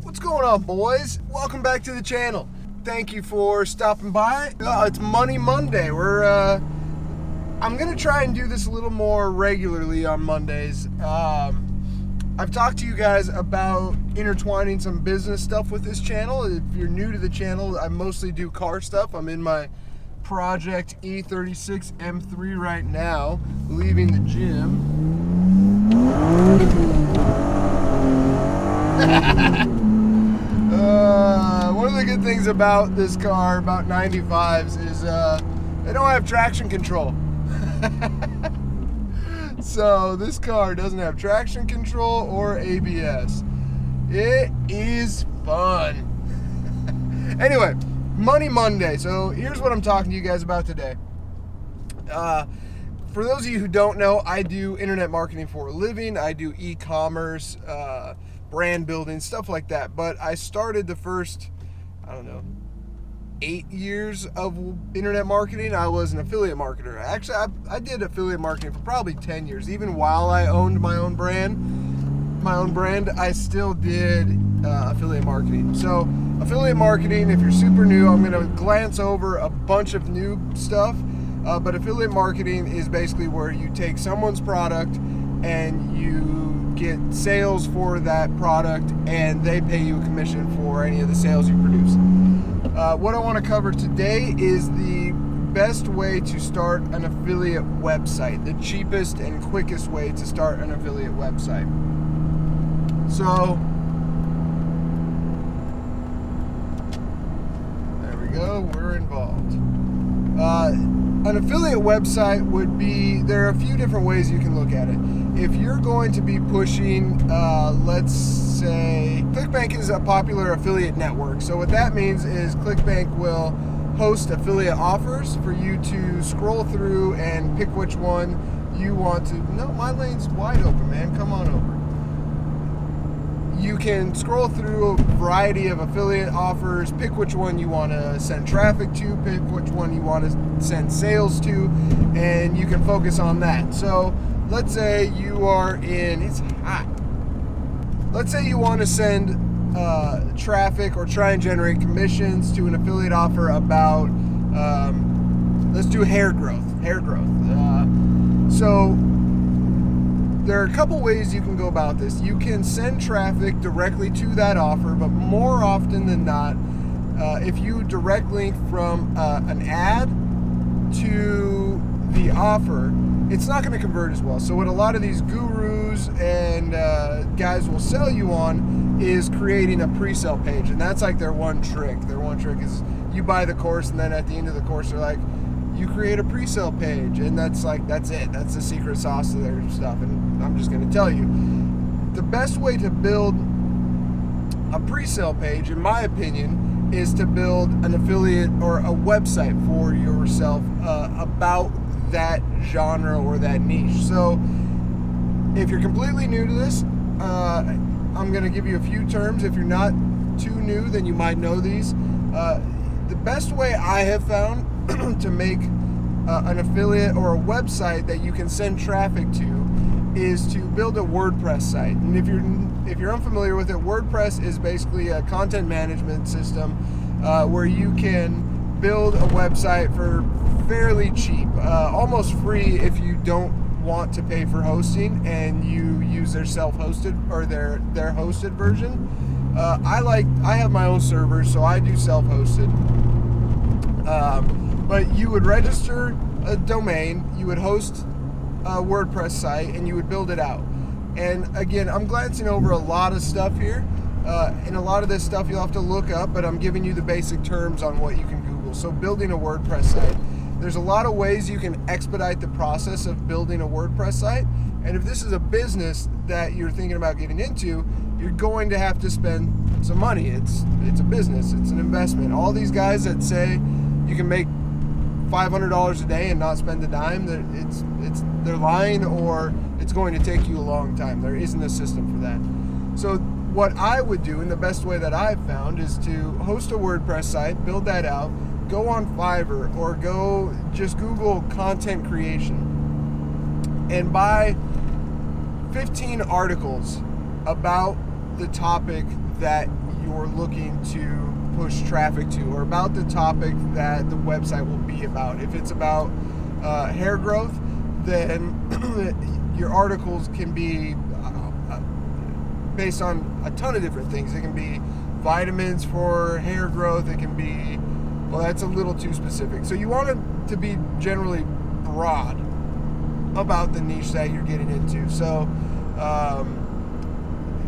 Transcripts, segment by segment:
What's going on, boys? Welcome back to the channel. Thank you for stopping by. It's Money Monday. I'm gonna try and do this a little more regularly on Mondays. I've talked to you guys about intertwining some business stuff with this channel. If you're new to the channel, I mostly do car stuff. I'm in my Project E36 M3 right now, leaving the gym. One of the good things about this car, about 95s, is they don't have traction control. So this car doesn't have traction control or ABS. It is fun. Anyway, Money Monday. So here's what I'm talking to you guys about today. For those of you who don't know, I do internet marketing for a living. I do e-commerce, brand building, stuff like that. But I started the first, 8 years of internet marketing. I was an affiliate marketer. Actually, I did affiliate marketing for probably 10 years. Even while I owned my own brand, I still did affiliate marketing. So affiliate marketing, if you're super new, I'm going to glance over a bunch of new stuff. But affiliate marketing is basically where you take someone's product and you get sales for that product and they pay you a commission for any of the sales you produce. What I want to cover today is the best way to start an affiliate website, the cheapest and quickest way to start an affiliate website. So, there we go, we're involved. An affiliate website would be, there are a few different ways you can look at it. If you're going to be pushing, let's say, ClickBank is a popular affiliate network. So what that means is ClickBank will host affiliate offers for you to scroll through and pick which one you want to. No, my lane's wide open, man. Come on over. You can scroll through a variety of affiliate offers, pick which one you want to send traffic to, pick which one you want to send sales to, and you can focus on that. So let's say you are in, it's hot. Let's say you want to send traffic or try and generate commissions to an affiliate offer about, let's do hair growth. So there are a couple ways you can go about this. You can send traffic directly to that offer, but more often than not, if you direct link from an ad to the offer, it's not going to convert as well. So what a lot of these gurus and guys will sell you on is creating a pre-sale page, and that's like their one trick. Their one trick is you buy the course, and then at the end of the course, they're like, you create a pre-sale page, and that's it. That's the secret sauce to their stuff. And I'm just going to tell you, the best way to build a pre-sale page, in my opinion, is to build an affiliate or a website for yourself about that genre or that niche. So if you're completely new to this, I'm going to give you a few terms. If you're not too new, then you might know these. The best way I have found to make an affiliate or a website that you can send traffic to is to build a WordPress site. And if you're unfamiliar with it, WordPress is basically a content management system where you can build a website for fairly cheap, almost free if you don't want to pay for hosting and you use their self-hosted or their hosted version. I have my own server, so I do self-hosted. But you would register a domain, you would host a WordPress site, and you would build it out. And again, I'm glancing over a lot of stuff here, and a lot of this stuff you'll have to look up, but I'm giving you the basic terms on what you can Google. So building a WordPress site. There's a lot of ways you can expedite the process of building a WordPress site, and if this is a business that you're thinking about getting into, you're going to have to spend some money. It's a business, it's an investment. All these guys that say you can make $500 a day and not spend a dime, they're lying, or it's going to take you a long time. There isn't a system for that. So what I would do, and the best way that I've found, is to host a WordPress site, build that out, go on Fiverr, or go just Google content creation and buy 15 articles about the topic that you're looking to push traffic to, or about the topic that the website will be about. If it's about hair growth, then your articles can be based on a ton of different things. It can be vitamins for hair growth. It can be, well, that's a little too specific. So you want it to be generally broad about the niche that you're getting into. So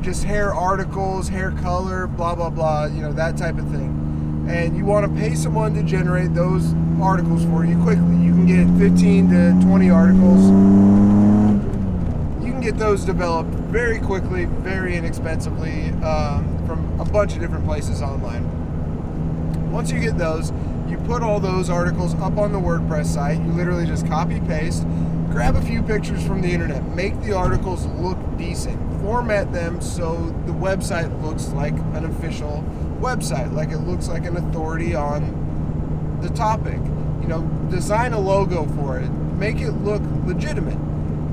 just hair articles, hair color, blah, blah, blah, that type of thing. And you want to pay someone to generate those articles for you quickly. You can get 15 to 20 articles. You can get those developed very quickly, very inexpensively, from a bunch of different places online. Once you get those, you put all those articles up on the WordPress site. You literally just copy paste, grab a few pictures from the internet, make the articles look decent, format them so the website looks like an official website, like it looks like an authority on the topic. Design a logo for it, make it look legitimate.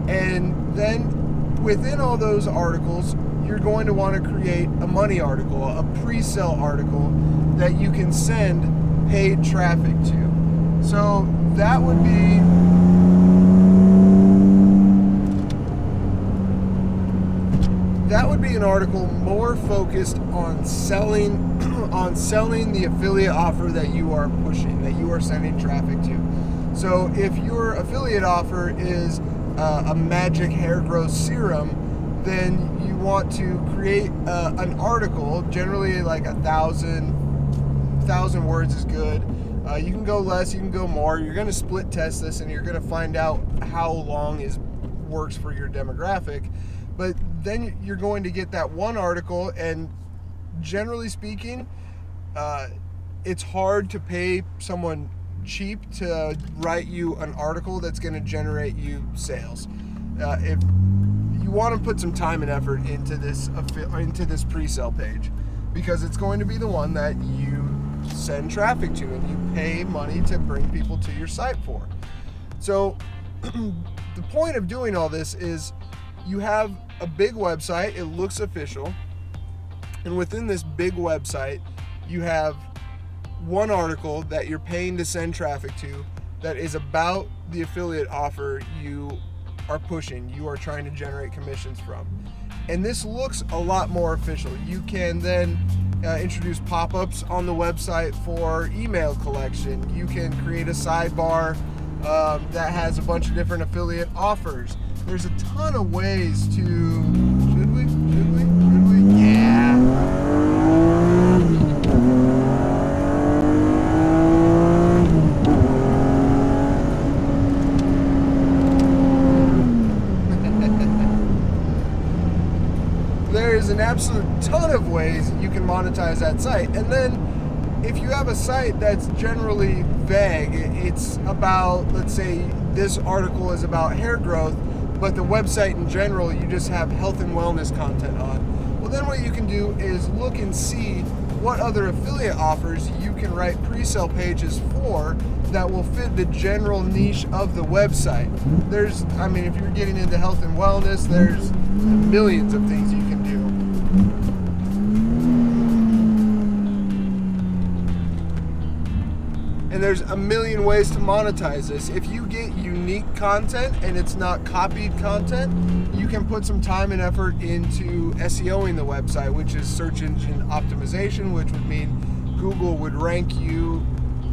And then within all those articles, you're going to want to create a money article, a pre-sale article that you can send paid traffic to. So that would be an article more focused on selling the affiliate offer that you are pushing, that you are sending traffic to. So if your affiliate offer is a magic hair growth serum, then you want to create an article, generally like 1,000 words is good. You can go less, you can go more. You're going to split test this, and you're going to find out how long works for your demographic. But then you're going to get that one article, and generally speaking, it's hard to pay someone cheap to write you an article that's going to generate you sales. If you want to put some time and effort into this pre-sale page, because it's going to be the one that you send traffic to and you pay money to bring people to your site for. So the point of doing all this is you have a big website, it looks official, and within this big website you have one article that you're paying to send traffic to that is about the affiliate offer you are pushing, you are trying to generate commissions from. And this looks a lot more official. You can then introduce pop-ups on the website for email collection. You can create a sidebar that has a bunch of different affiliate offers. There's a ton of ways to... Should we? Yeah. There is an absolute ton of ways you can monetize that site. And then if you have a site that's generally vague, it's about, let's say this article is about hair growth, but the website in general, you just have health and wellness content on. Well, then what you can do is look and see what other affiliate offers you can write pre-sale pages for that will fit the general niche of the website. If you're getting into health and wellness, there's millions of things you can do. And there's a million ways to monetize this. If you get unique content and it's not copied content, you can put some time and effort into SEOing the website, which is search engine optimization, which would mean Google would rank you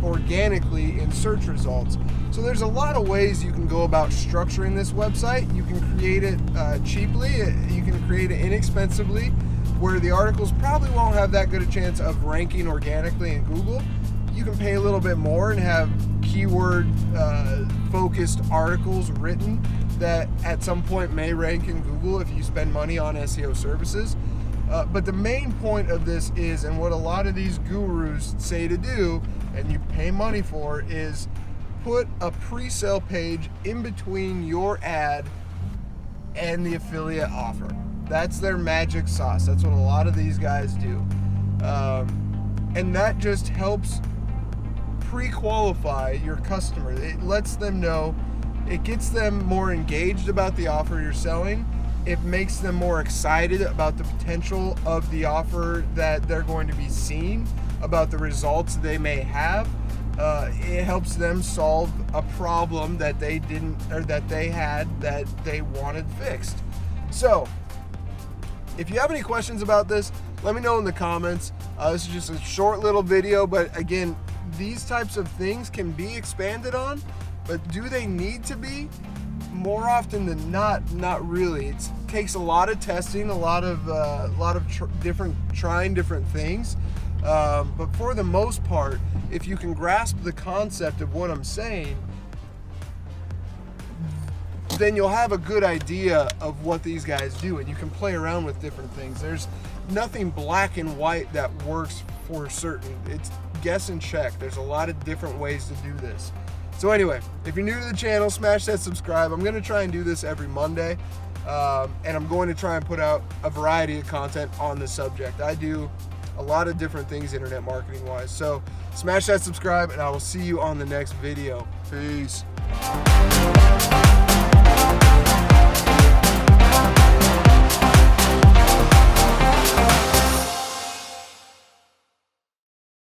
organically in search results. So there's a lot of ways you can go about structuring this website. You can create it cheaply, you can create it inexpensively, where the articles probably won't have that good a chance of ranking organically in Google. You can pay a little bit more and have keyword focused articles written that at some point may rank in Google if you spend money on SEO services. But the main point of this is, and what a lot of these gurus say to do, and you pay money for, is put a pre-sale page in between your ad and the affiliate offer. That's their magic sauce. That's what a lot of these guys do. And that just helps pre-qualify your customer. It lets them know, it gets them more engaged about the offer you're selling, It makes them more excited about the potential of the offer that they're going to be seeing, about the results they may have. It helps them solve a problem that they didn't, or that they had, that they wanted fixed. So if you have any questions about this, let me know in the comments. This is just a short little video, but again, these types of things can be expanded on, but do they need to be? More often than not really. It takes a lot of testing, a lot of trying different things. But for the most part, if you can grasp the concept of what I'm saying, then you'll have a good idea of what these guys do, and you can play around with different things. There's nothing black and white that works for certain. It's guess and check. There's a lot of different ways to do this. So anyway, if you're new to the channel, smash that subscribe. I'm going to try and do this every Monday, and I'm going to try and put out a variety of content on the subject. I do a lot of different things internet marketing wise. So smash that subscribe, and I will see you on the next video. Peace.